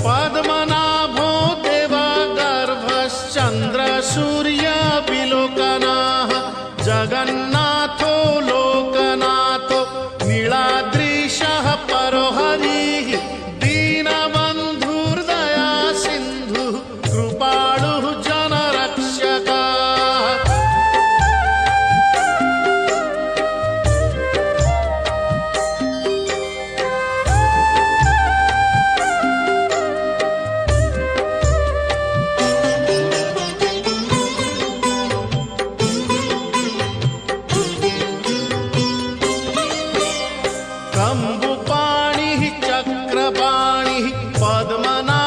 पद्मनाभो देवगर्भश्चन्द्रसूर्यविलोकनः जगन्नाथो लोकनाथो नीलाद्रीशः परो हरिः दीनबन्धुर्दया सिन्धुः कृपालुः जनरक्षकः। कम्बुपाणिः चक्रपाणिः पद्मनाभो